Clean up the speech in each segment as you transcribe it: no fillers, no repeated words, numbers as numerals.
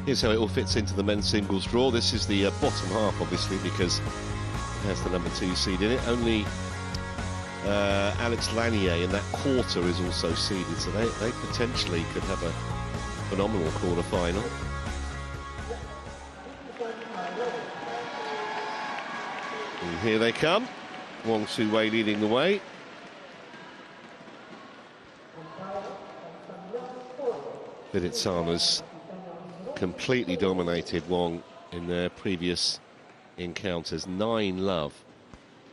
Here's how it all fits into the men's singles draw. This is the bottom half, obviously, because it has the number 2 seed in it. Only Alex Lanier in that quarter is also seeded, so they potentially could have a phenomenal quarter-final. And here they come. Wang Tzu Wei leading the way. Vitidsarn has completely dominated Wang in their previous encounters. 9-love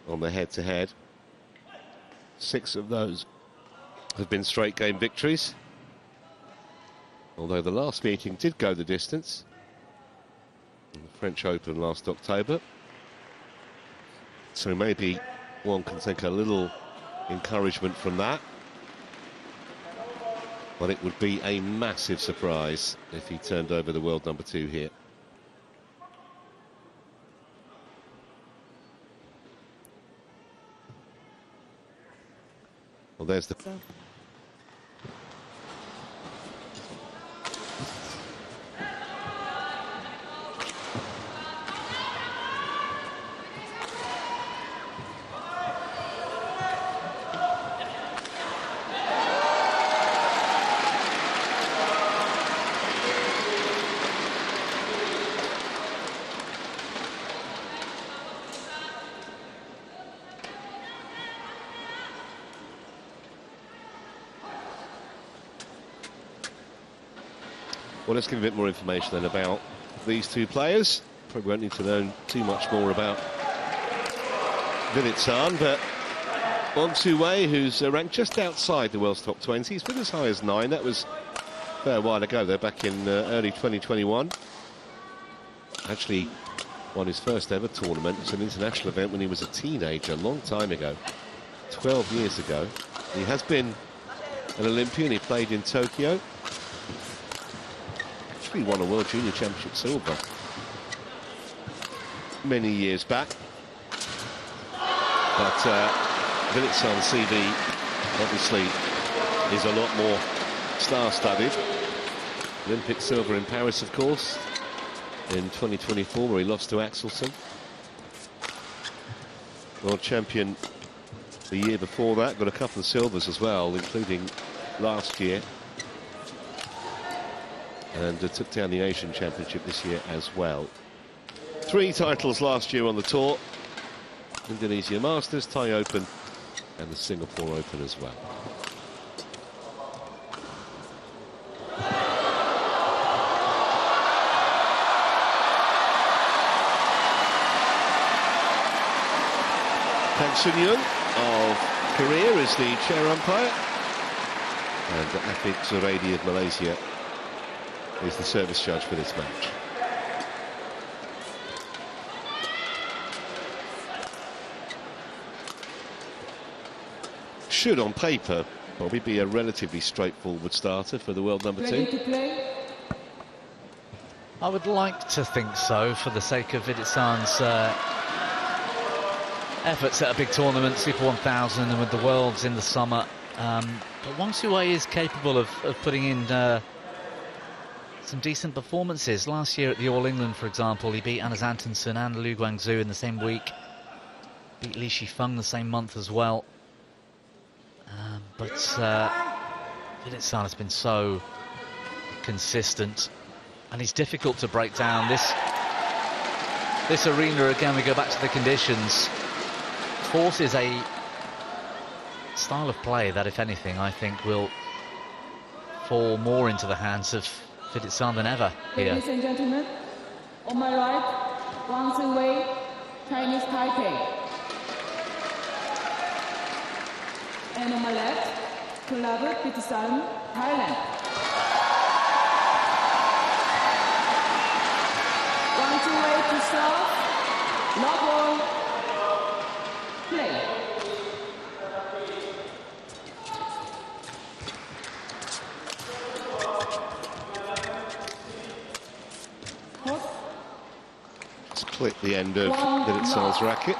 on the head-to-head. 6 of those have been straight game victories, although the last meeting did go the distance in the French Open last October. So maybe one can take a little encouragement from that. But it would be a massive surprise if he turned over the world number 2 here. Well, there's the... Well, let's give a bit more information then about these two players. Probably won't need to learn too much more about Vitidsarn, but Wang Tzu Wei, who's ranked just outside the world's top 20, he's been as high as 9. That was a fair while ago, though, back in early 2021. Actually won his first ever tournament. It's an international event when he was a teenager, a long time ago, 12 years ago. He has been an Olympian. He played in Tokyo. He won a World Junior Championship silver many years back. But Vitidsarn's CV obviously is a lot more star-studded. Olympic silver in Paris, of course, in 2024, where he lost to Axelsen. World champion the year before that, got a couple of silvers as well, including last year. And took down the Asian Championship this year as well. 3 titles last year on the tour. Indonesia Masters, Thai Open, and the Singapore Open as well. Kang Sun-yoon of Korea is the chair umpire. And Apik Zuraidi of Malaysia is the service judge for this match. Should, on paper, probably be a relatively straightforward starter for the world number 2. I would like to think so, for the sake of Vitidsarn's efforts at a big tournament, Super 1000, and with the Worlds in the summer. But Wang Tzu Wei is capable of putting in some decent performances. Last year at the All England, for example, he beat Anders Antonsen and Liu Guangzhou in the same week. Beat Li Shifeng the same month as well. But Vitidsarn has been so consistent, and he's difficult to break down. This arena, again, we go back to the conditions, forces a style of play that, if anything, I think will fall more into the hands of Vitidsarn than ever here. Ladies and gentlemen, on my right, Wang Tzu Wei, Chinese Taipei. And on my left, Kunlavut Vitidsarn, Thailand. Wang Tzu Wei to serve, love ball, play. Clip the end of Vitidsarn's racket.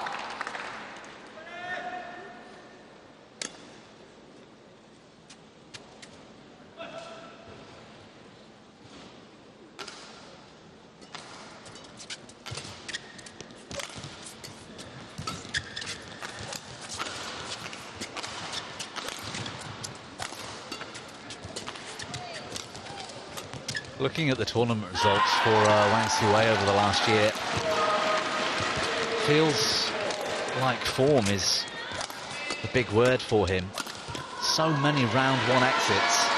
Looking at the tournament results for Wang Tzu Wei over the last year, feels like form is the big word for him. So many round one exits,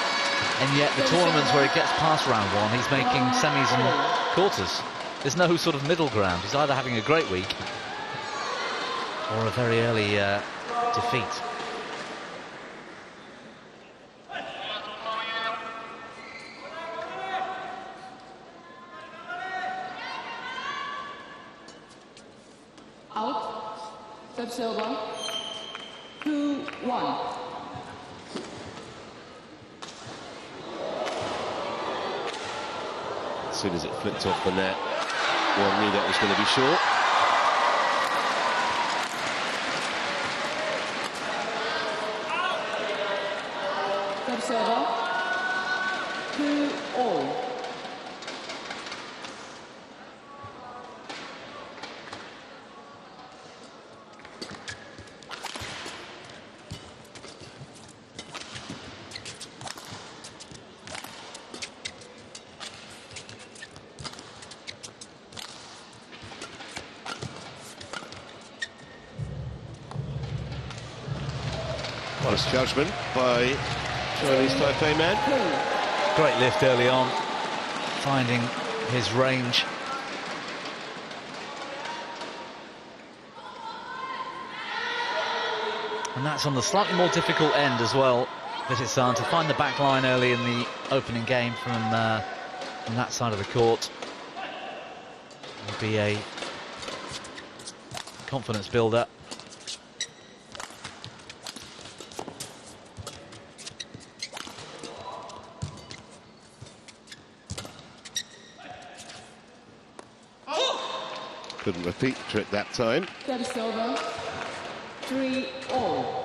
and yet the tournaments where he gets past round one, he's making semis and quarters. There's no sort of middle ground. He's either having a great week or a very early defeat. Out. Steps over. 2-1. As soon as it flicked off the net, one knew that was going to be short. Steps over. 2-all. Nice judgment by Chinese Taipei man. Great lift early on, finding his range. And that's on the slightly more difficult end as well, Vitidsarn, to find the back line early in the opening game from that side of the court. Will be a confidence builder. Couldn't repeat the trick that time. Steps over. 3-all.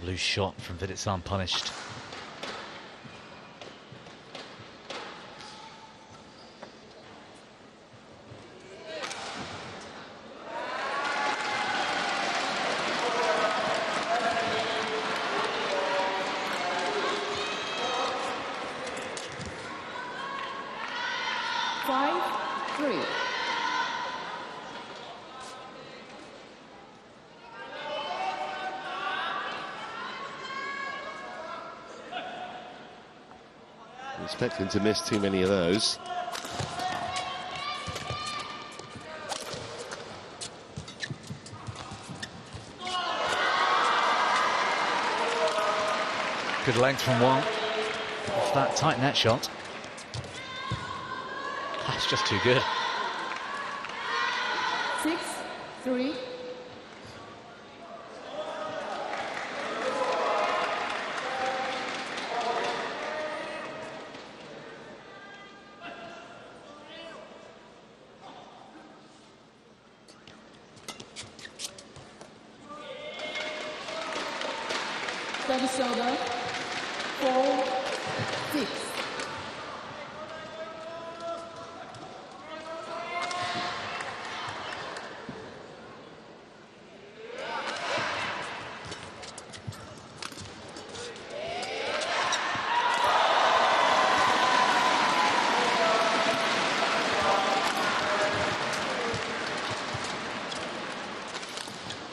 Loose shot from Vitidsarn punished. Expecting to miss too many of those. Good length from Wang. Off that tight net shot. That's just too good. 6-3. Steps over. 4-6.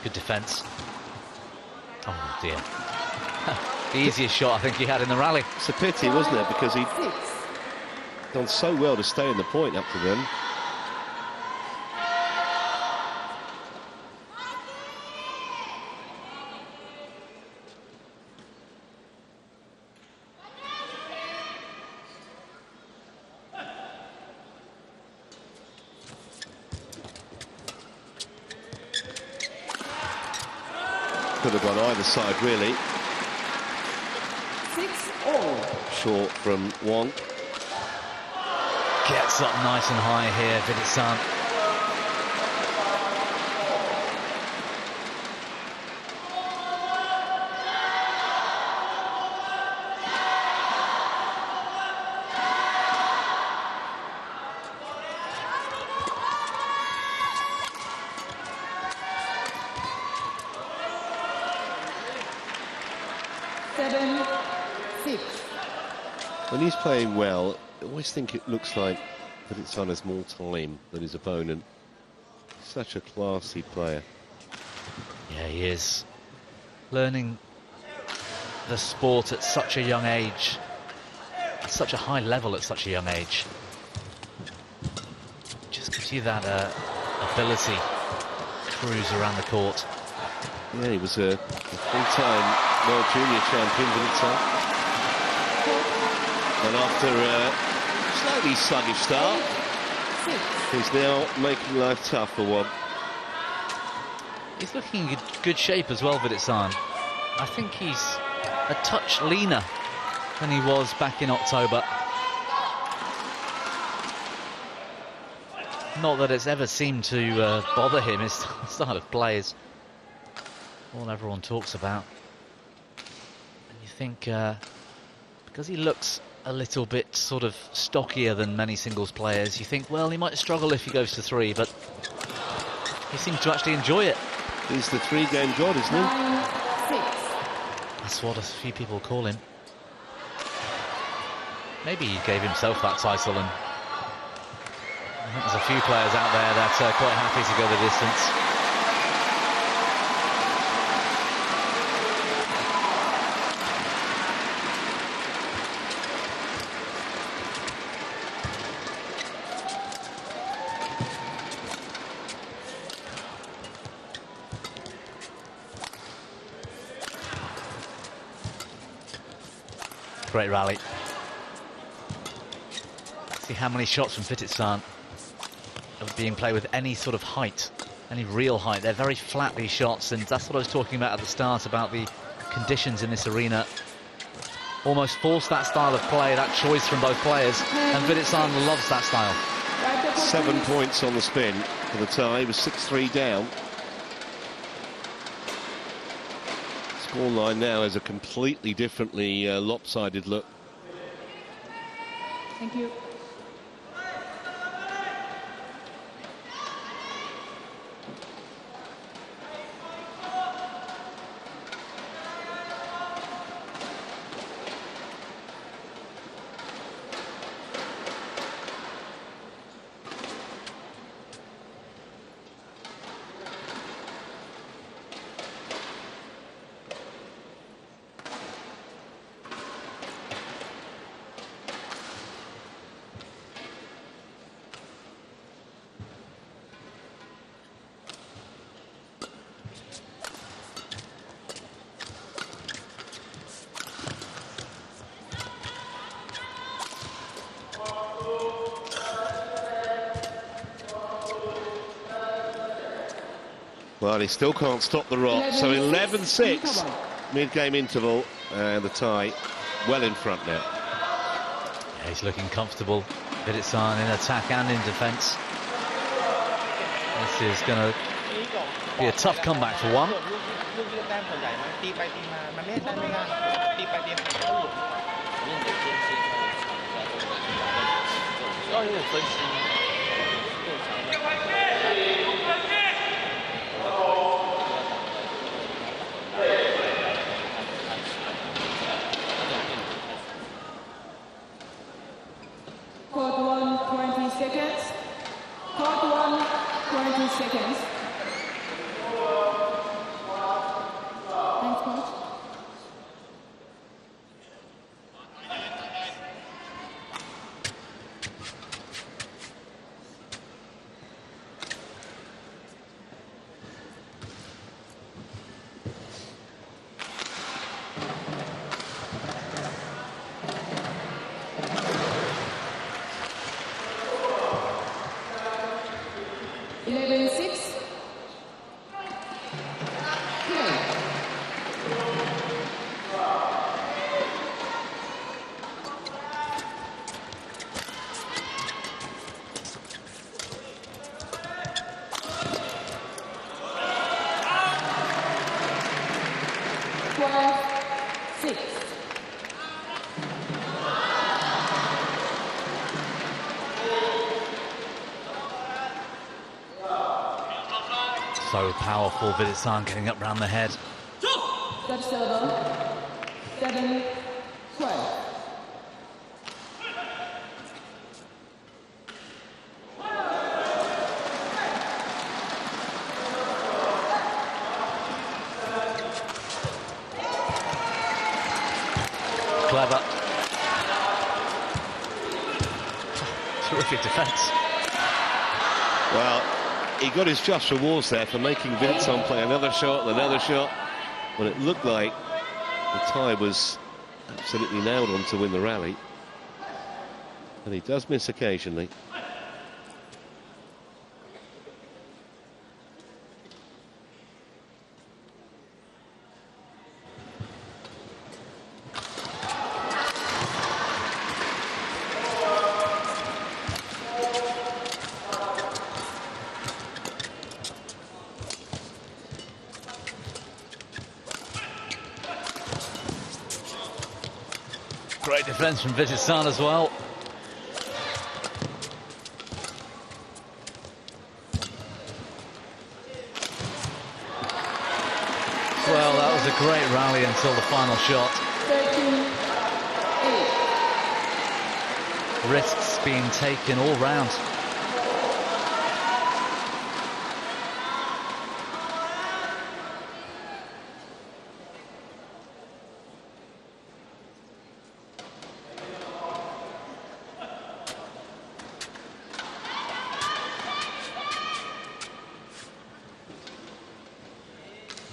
Good defence. Oh dear. The easiest shot I think he had in the rally. It's a pity, wasn't it? Because he'd done so well to stay in the point up to then. Could have gone either side, really. 6-all. Short from Wang. Gets up nice and high here, Vitidsarn. When he's playing well, I always think it looks like Vitidsarn has more time than his opponent. Such a classy player. Yeah, he is. Learning the sport at such a young age, at such a high level at such a young age. Just gives you that ability to cruise around the court. Yeah, he was a three-time World Junior champion, Vitidsarn. And after a slightly sluggish start, he's now making life tough for Wang. He's looking in good shape as well, Vitidsarn. I think he's a touch leaner than he was back in October. Not that it's ever seemed to bother him. His style of play is all everyone talks about. And you think, because he looks a little bit sort of stockier than many singles players, you think, well, he might struggle if he goes to three, but he seems to actually enjoy it. He's the three-game god, isn't he? That's what a few people call him. Maybe he gave himself that title, and I think there's a few players out there that are quite happy to go the distance. Great rally. See how many shots from Vitidsarn are being played with any sort of height, any real height. They're very flat, these shots, and that's what I was talking about at the start, about the conditions in this arena. Almost force that style of play, that choice from both players, and Vitidsarn loves that style. 7 points on the spin for the tie. He was 6-3 down. Scoreline now has a completely differently lopsided look. Thank you. Well, he still can't stop the rock, so 11-6 mid-game interval, and the tie well in front now. Yeah, he's looking comfortable, Vitidsarn, in attack and in defence. This is going to be a tough comeback for one. Court 1, 20 seconds. Court 1, 20 seconds. Thanks, coach. So powerful, Vitidsarn getting up round the head. Set server, 7-12. Clever. Terrific defence. Well, he got his just rewards there for making Vitidsarn play another shot and another shot, when it looked like the tie was absolutely nailed on to win the rally. And he does miss occasionally. Great defence from Vitidsarn as well. Well, that was a great rally until the final shot. 13-8. Risks being taken all round.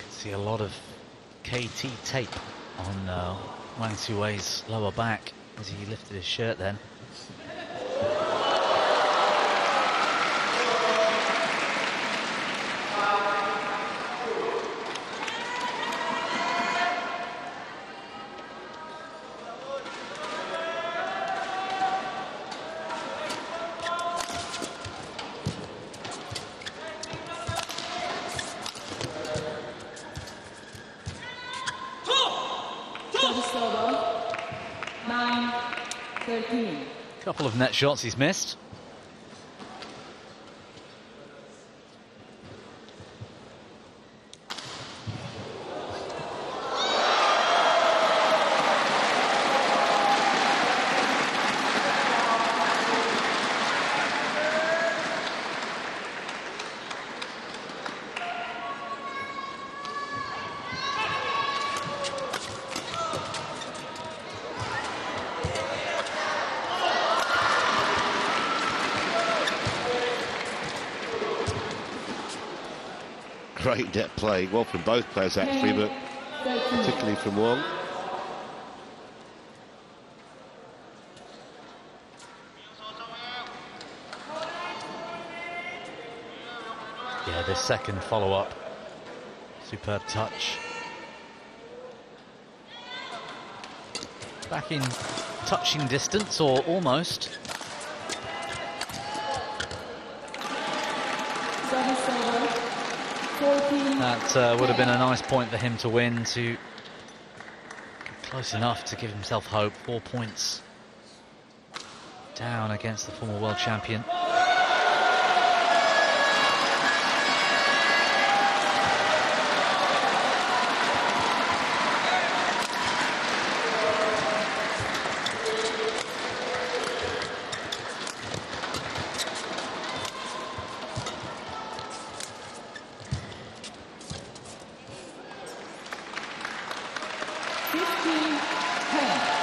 See a lot of KT tape on Wang Tzu Wei's lower back as he lifted his shirt then. Server, 9-13. Couple of net shots he's missed. Great net play, well from both players actually, but particularly from Wang. Yeah, this second follow-up, superb touch. Back in touching distance, or almost. That would have been a nice point for him to win, to close enough to give himself hope. 4 points down against the former world champion.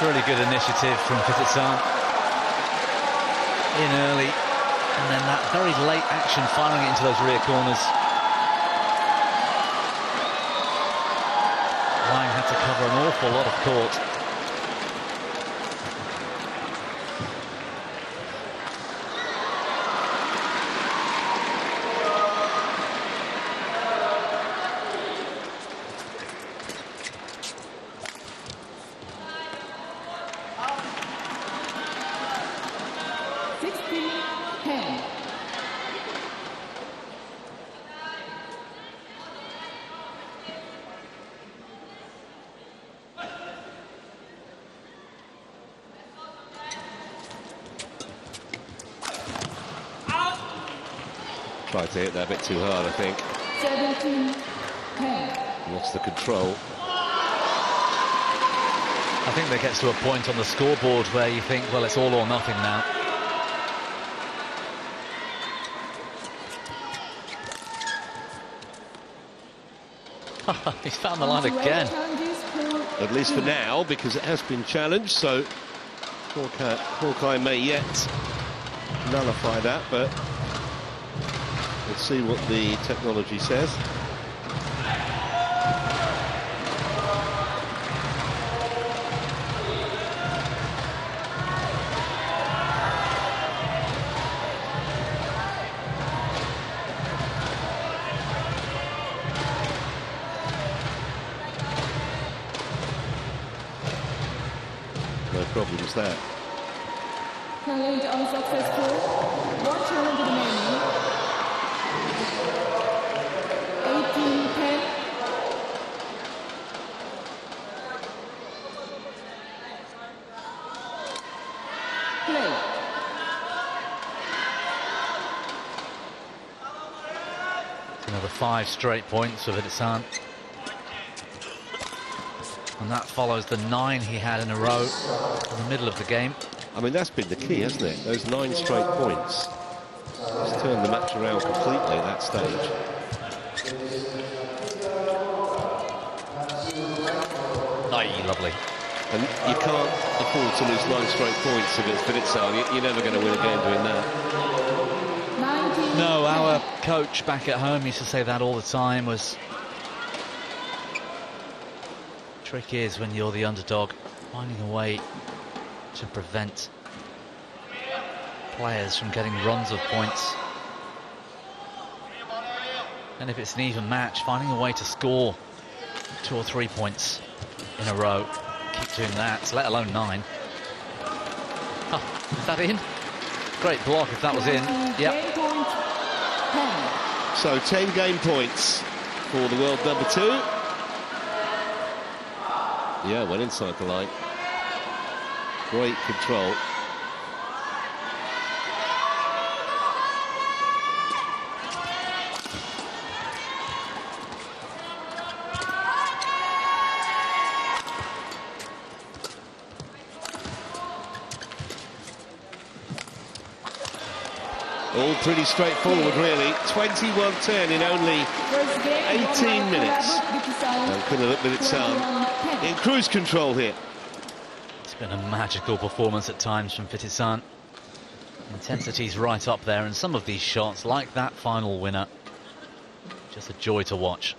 Really good initiative from Vitidsarn. In early, and then that very late action firing it into those rear corners. Wang had to cover an awful lot of court. Tried to hit that a bit too hard, I think. 17-10. Lost the control. I think there gets to a point on the scoreboard where you think, well, it's all or nothing now. He's found the line again. At least for now, because it has been challenged, so Hawkeye may yet nullify that, but we'll see what the technology says. No problems there. Challenge unsuccessful. One challenge remaining. 18-10. Play. Another 5 straight points for Vitidsarn. And that follows the 9 he had in a row in the middle of the game. I mean, that's been the key, hasn't it? Those 9 straight points. It's turned the match around completely at that stage. Aye, lovely. And you can't afford to lose 9 straight points against Vitidsarn. You're never going to win a game doing that. No, our coach back at home used to say that all the time. Was trick is when you're the underdog, finding a way to prevent players from getting runs of points. And if it's an even match, finding a way to score 2 or 3 points in a row. Keep doing that, let alone 9. Oh, is that in? Great block if that was in. Yep. So 10 game points for the world number 2. Yeah, went inside the line. Great control. All pretty straightforward, really. 21-10 in only 18 minutes. And Kunlavut Vitidsarn in cruise control here. It's been a magical performance at times from Vitidsarn. Intensity's right up there, and some of these shots, like that final winner, just a joy to watch.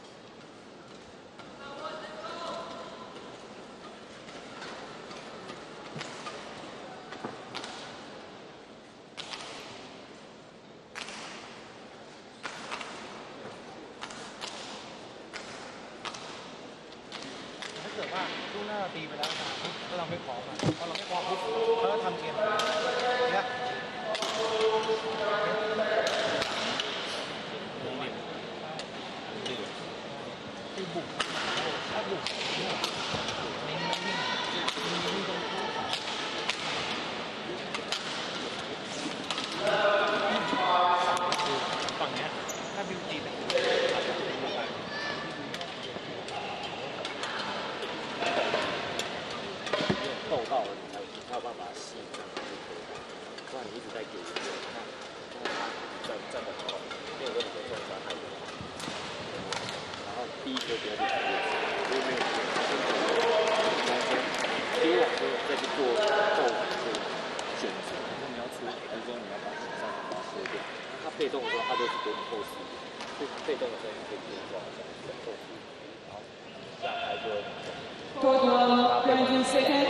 Court 1, 20 seconds.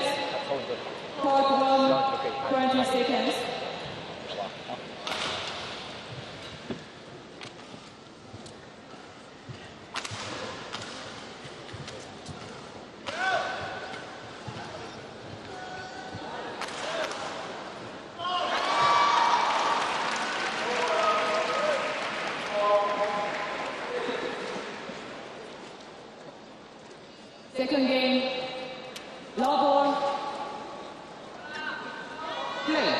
Court 1, 20 seconds. Second game, low ball, play.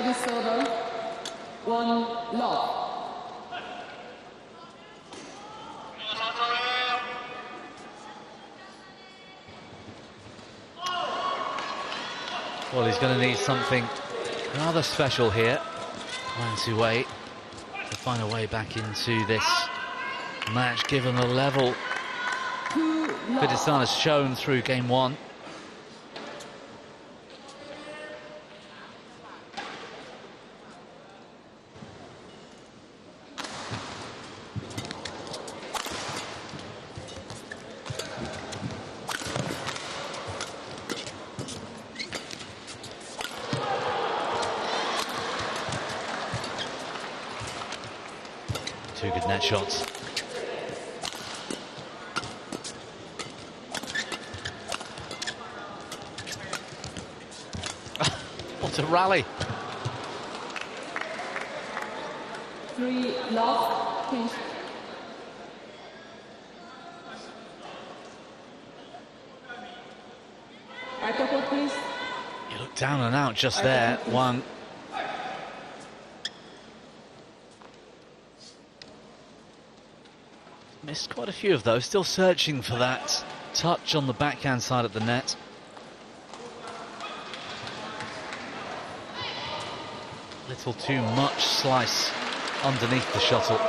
Service over. 1 love. Well, he's going to need something rather special here, Wang Tzu Wei, to find a way back into this match, given the level Vitidsarn has shown through game 1. Two good net shots. What a rally. 3 love. Change. Right couple, please. You look down and out just there, Wang. Missed quite a few of those, still searching for that touch on the backhand side of the net. Little too much slice underneath the shuttle.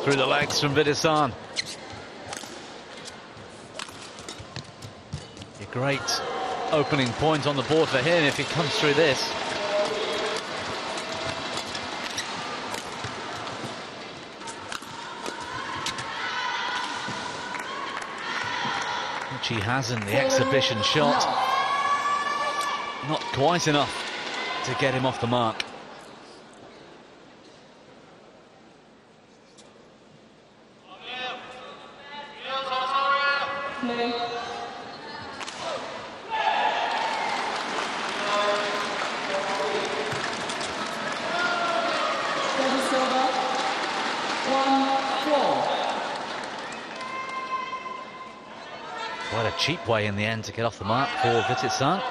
Through the legs from Vitidsarn. A great opening point on the board for him if he comes through this. Which he hasn't, the exhibition shot. Not quite enough to get him off the mark. Quite a cheap way in the end to get off the mark for Vitidsarn.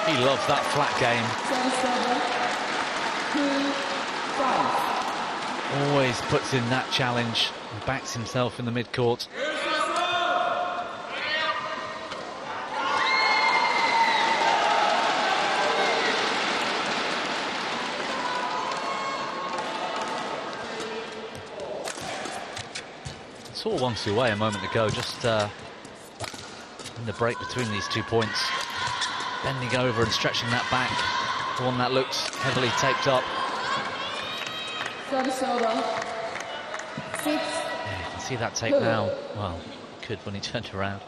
He loves that flat game. Always puts in that challenge and backs himself in the mid-court. I saw Wang Tzu Wei a moment ago, just in the break between these 2 points. Bending over and stretching that back, the one that looks heavily taped up. Service over. 6. Yeah, you can see that tape now. Well, could when he turned around.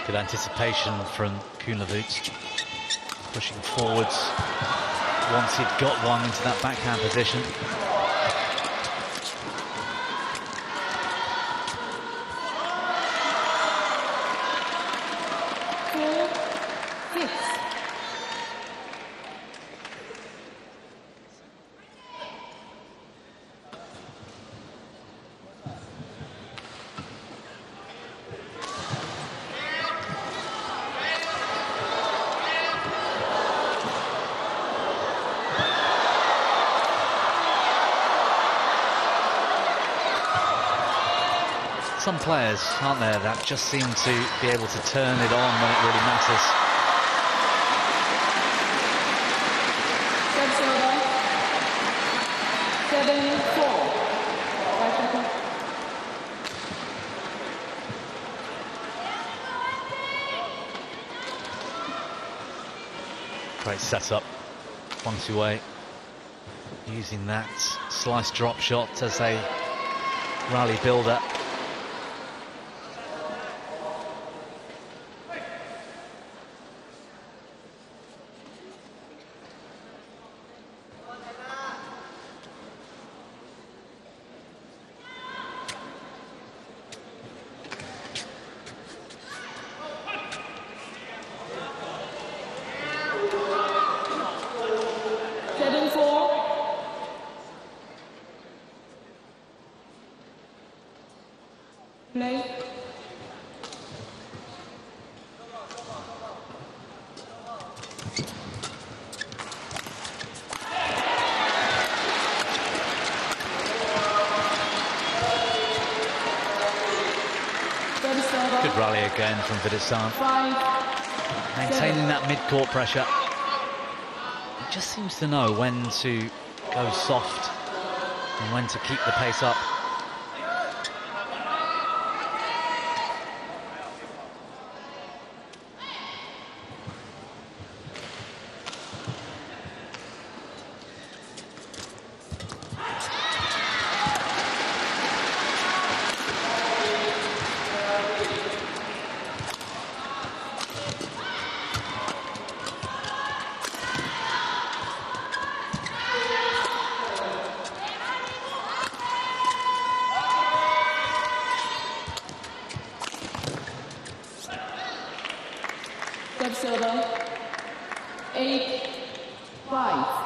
Good anticipation from Kunlavut, pushing forwards once he'd got Wang into that backhand position. Some players, aren't there, that just seem to be able to turn it on when it really matters. Great setup. Wang Tzu Wei using that slice drop shot as a rally builder. Good rally again from Vitidsarn. Maintaining that mid-court pressure. He just seems to know when to go soft and when to keep the pace up. Silver, 8-5.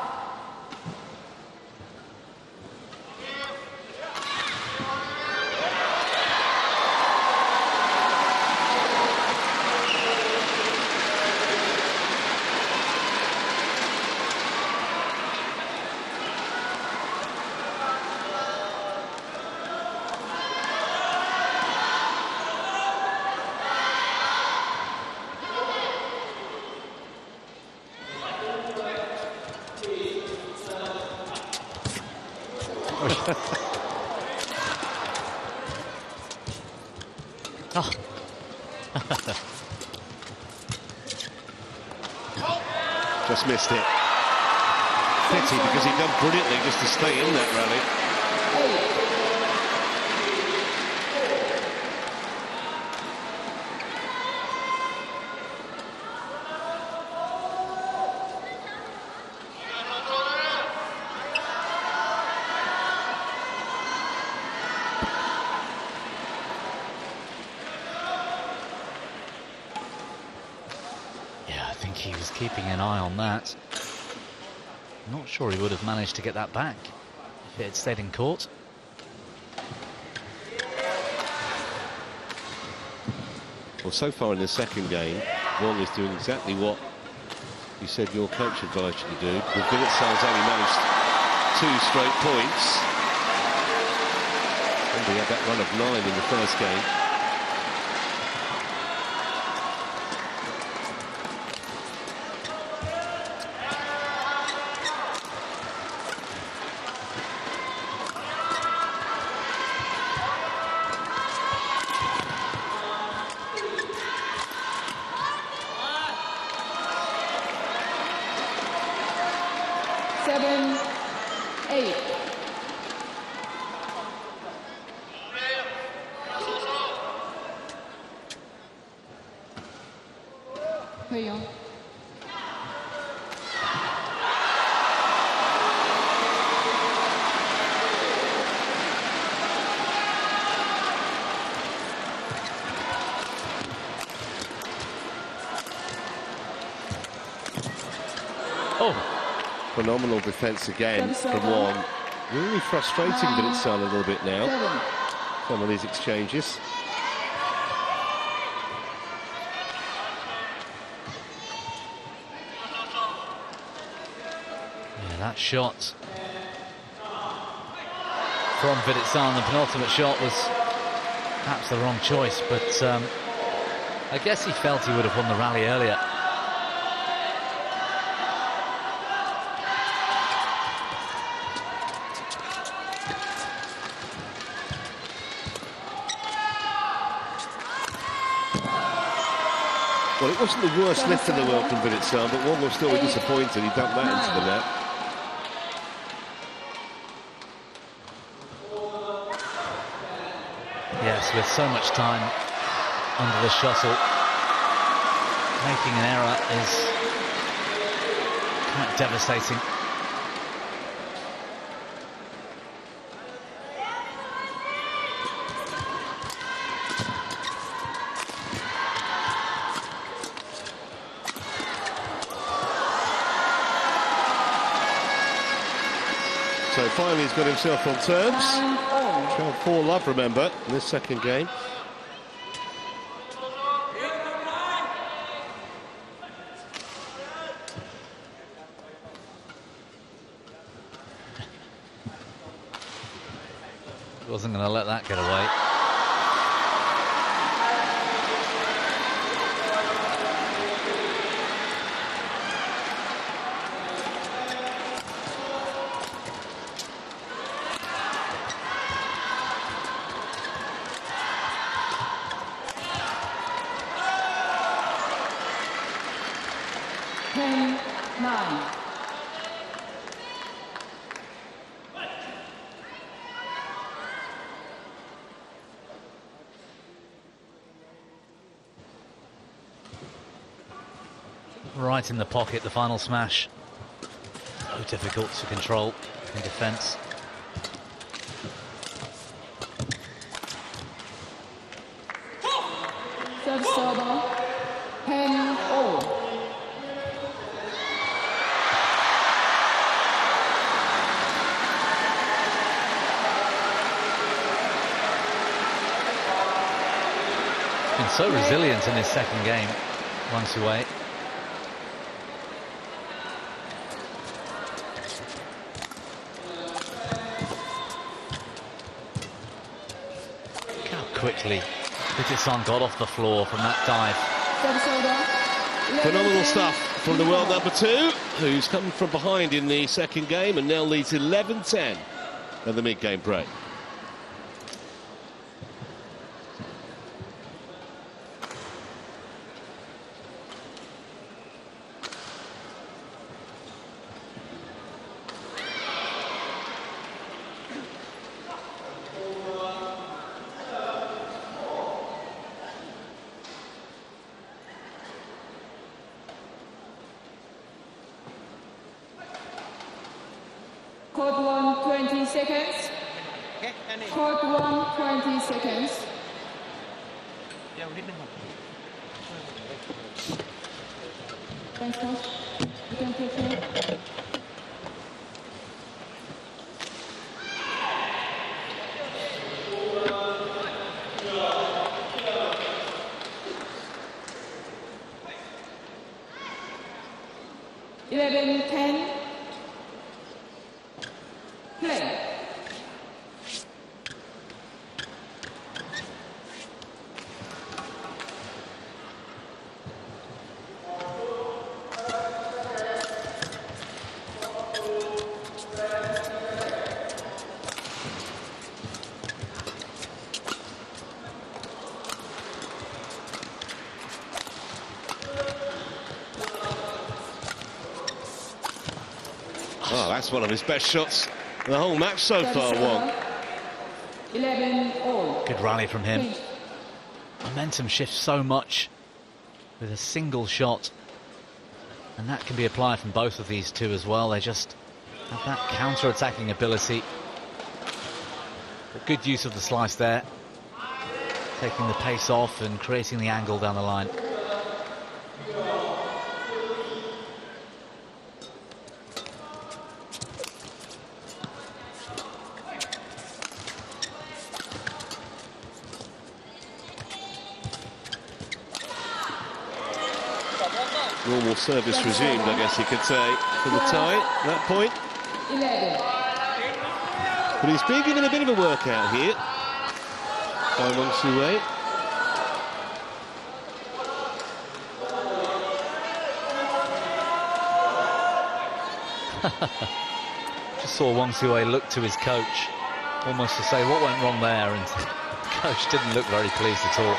Oh. Just missed it. Pity, because he'd done brilliantly just to stay in that rally. He was keeping an eye on that. Not sure he would have managed to get that back if it had stayed in court. Well, so far in the second game, Wang is doing exactly what you said your coach advised you to do. With Vitidsarn's only managed 2 straight points. And he had that run of 9 in the first game. 可以哦。Oh, phenomenal defence again from Wang. Really frustrating Vitidsarn a little bit now. Some of these exchanges. Yeah, that shot from Vitidsarn, the penultimate shot, was perhaps the wrong choice, but I guess he felt he would have won the rally earlier. Well, it wasn't the worst lift in the world from Vitidsarn, but Wang was still disappointed. He dumped that into the net. Yes, with so much time under the shuttle, making an error is quite devastating. So finally he's got himself on terms. 4-love, remember, in this second game. Wasn't going to let that get away. Right in the pocket, the final smash. So difficult to control in defence. Serve server, 10-all. Been so resilient in his second game, Wang Tzu Wei. Quickly, Vitidsarn got off the floor from that dive. Phenomenal stuff from the world number 2, who's come from behind in the second game and now leads 11-10 at the mid-game break. Court 1, 20 seconds. Court 1, 20 seconds. Thanks, coach. You can take care. Play. Oh, that's one of his best shots the whole match so far, Wang. 11-all. Good rally from him. Momentum shifts so much with a single shot And that can be applied from both of these two as well. They just have that counter-attacking ability. But good use of the slice there. Taking the pace off and creating the angle down the line. Normal service resumed, I guess you could say, for the tie at that point. 11. But he's being given a bit of a workout here by Wang Tzu Wei. Just saw Wang Tzu Wei look to his coach, almost to say what went wrong there, and the coach didn't look very pleased at all.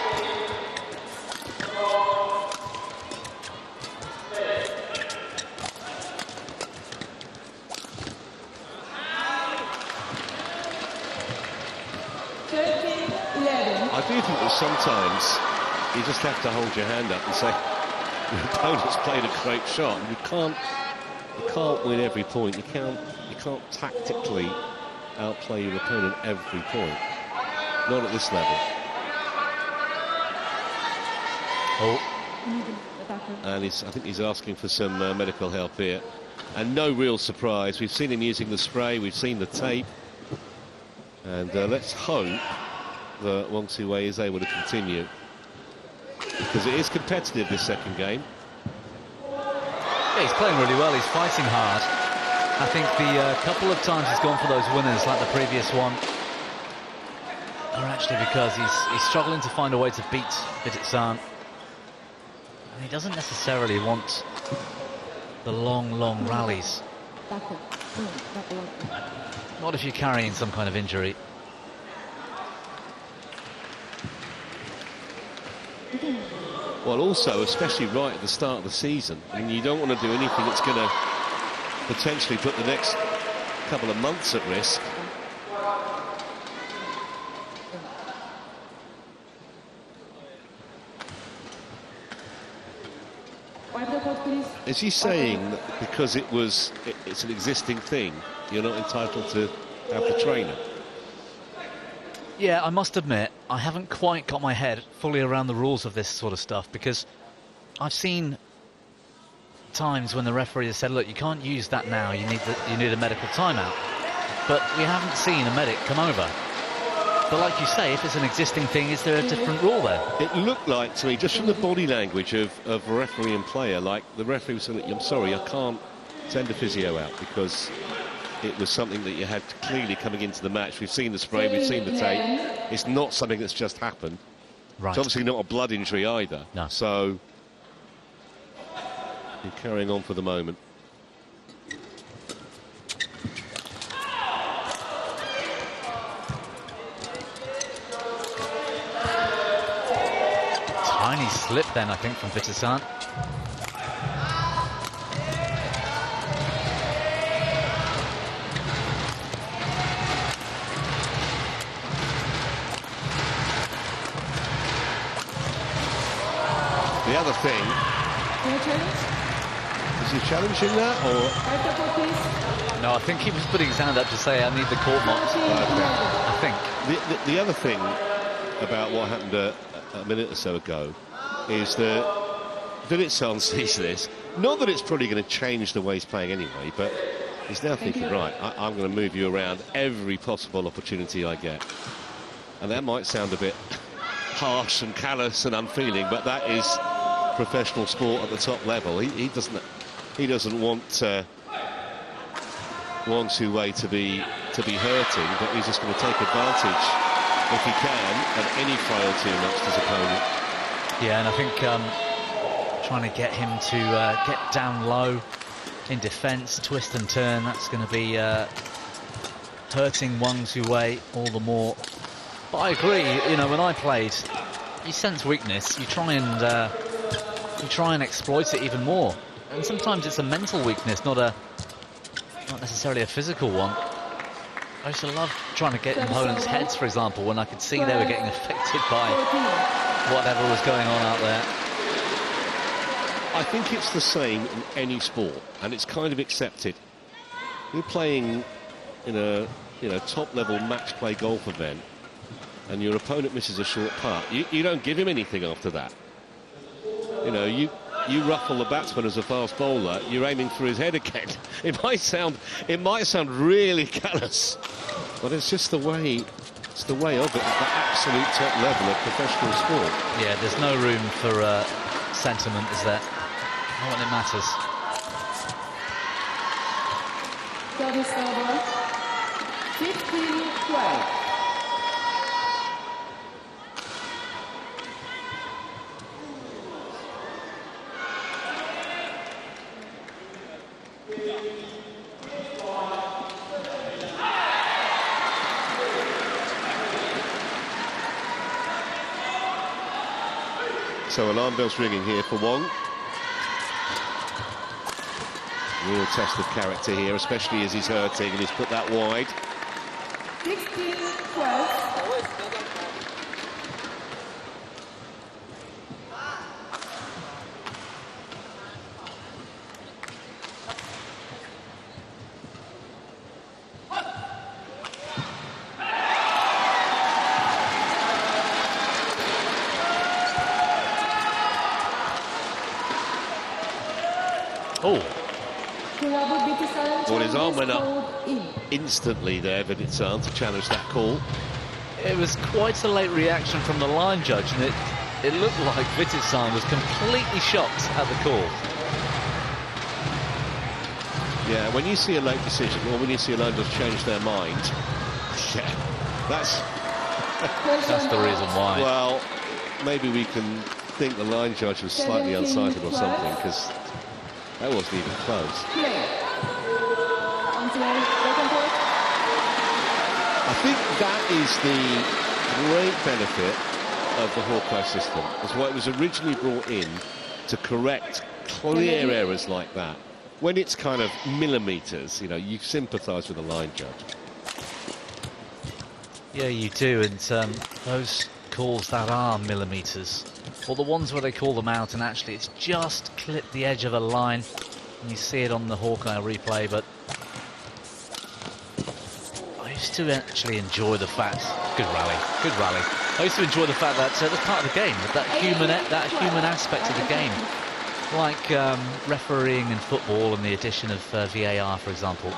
I do think that sometimes you just have to hold your hand up and say your opponent's played a great shot. You can't win every point. You can't tactically outplay your opponent every point. Not at this level. Oh, And I think he's asking for some medical help here. And no real surprise. We've seen him using the spray. We've seen the tape. And let's hope that Wang Tzu Wei is able to continue, because it is competitive, this second game. yeah, he's playing really well. He's fighting hard. I think the couple of times he's gone for those winners, like the previous one, are actually because he's struggling to find a way to beat Vitidsarn. And he doesn't necessarily want the long rallies. Not if you're carrying some kind of injury. Well, also, especially right at the start of the season, I mean, you don't want to do anything that's going to potentially put the next couple of months at risk. Is he saying that because it's an existing thing, you're not entitled to have the trainer? Yeah, I must admit, I haven't quite got my head fully around the rules of this sort of stuff, because I've seen times when the referee has said, look, you can't use that now, you need a medical timeout. But we haven't seen a medic come over. But like you say, if it's an existing thing, is there a different rule there? It looked like to me, just from the body language of referee and player, like the referee was saying, I'm sorry, I can't send a physio out, because it was something that you had clearly coming into the match. We've seen the spray, we've seen the tape. It's not something that's just happened. Right. It's obviously not a blood injury either. No. So you're carrying on for the moment. Tiny slip then, I think, from Vitidsarn. The other thing, is he challenging that, or? No, I think he was putting his hand up to say, I need the court mark. I think. The other thing about what happened a minute or so ago is that Vitidsarn sees this. Not that it's probably going to change the way he's playing anyway, but he's now thinking, right, I'm going to move you around every possible opportunity I get. And that might sound a bit harsh and callous and unfeeling, but that is professional sport at the top level. He doesn't want Wang Tzu Wei to be hurting, but he's just going to take advantage, if he can, of any frailty amongst his opponent. Yeah, and I think trying to get him to get down low in defence, twist and turn, that's going to be hurting Wang Tzu Wei all the more. But I agree, you know, when I played, you sense weakness, you try and exploit it even more. And sometimes it's a mental weakness, not necessarily a physical one. I used to love trying to get opponents' heads, for example, when I could see they were getting affected by whatever was going on out there. I think it's the same in any sport, and it's kind of accepted. You're playing in a top-level match-play golf event, and your opponent misses a short putt. You don't give him anything after that. You know, you ruffle the batsman as a fast bowler. You're aiming for his head again. It might sound really callous, but it's just the way. It's the way of it at the absolute top level of professional sport. Yeah, there's no room for sentiment, is there? Not when it matters. Service over 15-12. So alarm bells ringing here for Wang. Real test of character here, especially as he's hurting and he's put that wide. 16-12. Oh. Kunlavut Vitidsarn. Well, his arm went up in. instantly there, Vitidsarn, to challenge that call. It was quite a late reaction from the line judge, and it looked like Vitidsarn was completely shocked at the call. Yeah, when you see a late decision, or when you see a line judge change their mind, yeah, that's the reason why. Well, maybe we can think the line judge was slightly unsighted or something, because that wasn't even close. I think that is the great benefit of the Hawkeye system. It's why it was originally brought in, to correct clear errors like that. When it's kind of millimetres, you know, you sympathise with the line judge. Yeah, you do, and those calls that are millimetres, or the ones where they call them out and actually it's just clipped the edge of a line, and you see it on the Hawkeye replay. But I used to actually enjoy the fact, good rally. I used to enjoy the fact that that's part of the game, that human aspect of the game, like refereeing in football and the addition of VAR, for example.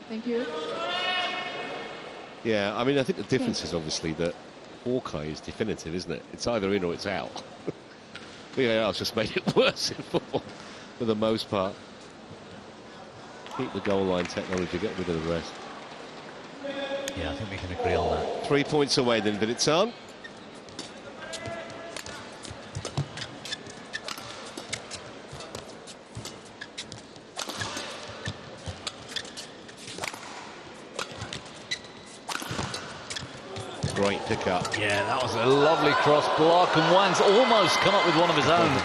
Thank you. Yeah, I mean, I think the difference is obviously that Hawkeye is definitive, isn't it? It's either in or it's out. VAR's just made it worse in football for the most part. Keep the goal line technology, get rid of the rest. Yeah, I think we can agree on that. 3 points away then, Vitidsarn. Great pick-up. Yeah, that was a lovely cross block, and Wang's almost come up with one of his own.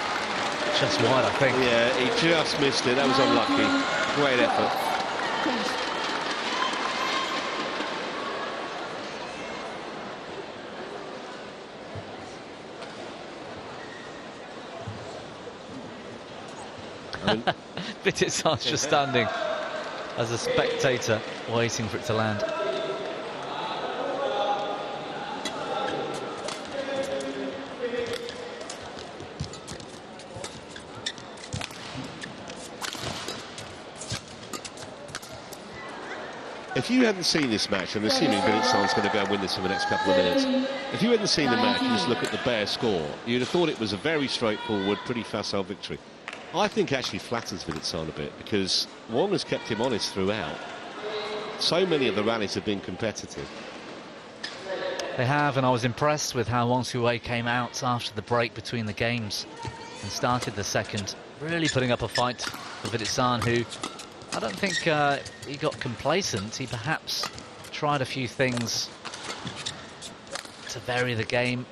Just wide, I think. Yeah, he just missed it. That was unlucky. Great effort. I mean, Vitidsarn's just standing as a spectator, waiting for it to land. if you hadn't seen this match, I'm assuming Vitidsarn's going to go and win this in the next couple of minutes. If you hadn't seen the match and just look at the bare score, you'd have thought it was a very straightforward, pretty facile victory. I think actually flatters Vitidsarn a bit, because Wang has kept him honest throughout. So many of the rallies have been competitive. They have, and I was impressed with how Wang Tzu Wei came out after the break between the games and started the second, really putting up a fight for Vitidsarn, who I don't think he got complacent. He perhaps tried a few things to vary the game.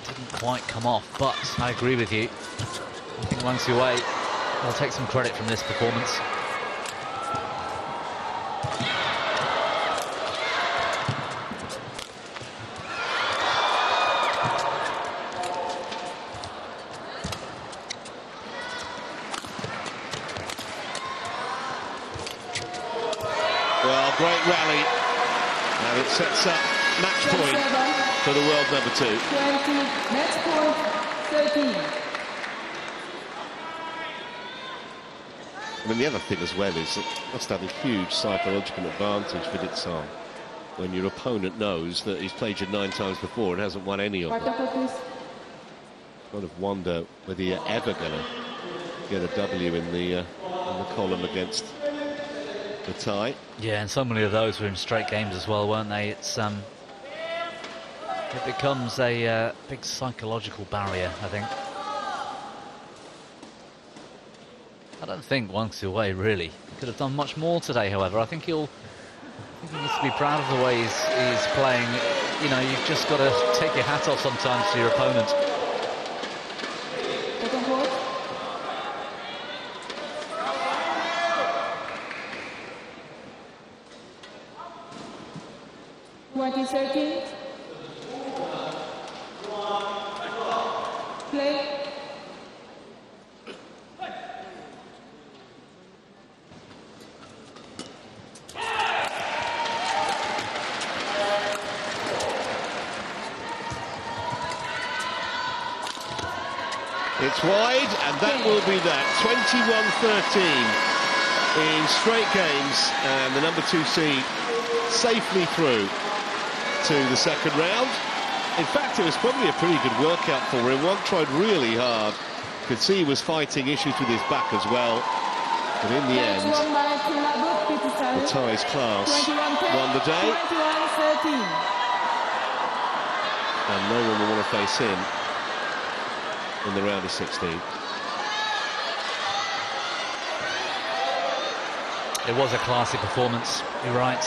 Didn't quite come off, but I agree with you. I think Wang Tzu Wei will take some credit from this performance. great rally, and it sets up match point for the world number 2. 20, match point 13. I mean, the other thing as well is it must have a huge psychological advantage for Vitidsarn when your opponent knows that he's played you 9 times before and hasn't won any of them. Kind of wonder whether you're ever going to get a W in the column against the tie. Yeah, and so many of those were in straight games as well, weren't they? It's it becomes a big psychological barrier, I think. I don't think Wang Tzu Wei really could have done much more today, however. I think he needs to be proud of the way he's playing. You know, you've just got to take your hat off sometimes to your opponent. Second court. 2013. Play. It's wide, and that will be that. 21-13 in straight games, and the number 2 seed safely through to the second round. In fact, it was probably a pretty good workout for him. Wang tried really hard. Could see he was fighting issues with his back as well. But in the end, the ties class won the day. 21-13. And no one will want to face him in the round of 16. It was a classy performance, you're right.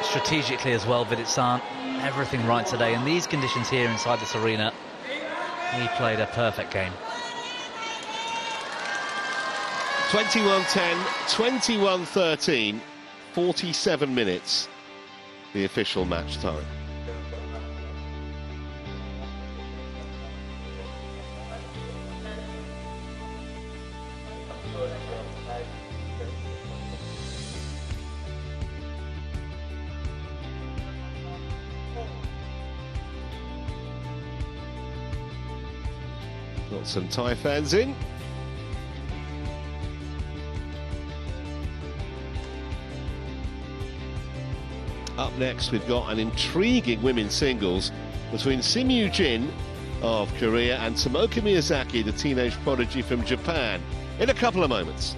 Strategically as well, Vitidsarn, everything right today. In these conditions here inside this arena, he played a perfect game. 21-10, 21-13, 47 minutes, the official match time. Got some Thai fans in. Up next, we've got an intriguing women's singles between Sim Yoo-jin of Korea and Tomoka Miyazaki, the teenage prodigy from Japan, in a couple of moments.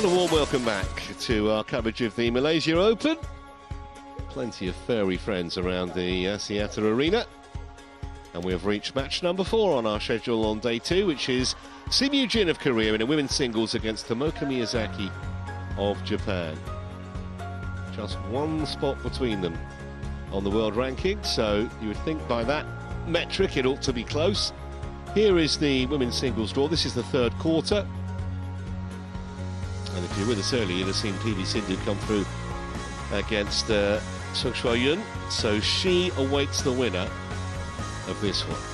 And a warm welcome back to our coverage of the Malaysia Open. Plenty of furry friends around the Axiata Arena. And we have reached match number 4 on our schedule on day 2, which is Simu Jin of Korea in a women's singles against Tomoka Miyazaki of Japan. Just one spot between them on the world ranking, so you would think by that metric it ought to be close. Here is the women's singles draw. This is the third quarter. And if you were with us earlier, you'd have seen PV Sindhu come through against Seok Choi Yoon. So she awaits the winner of this one.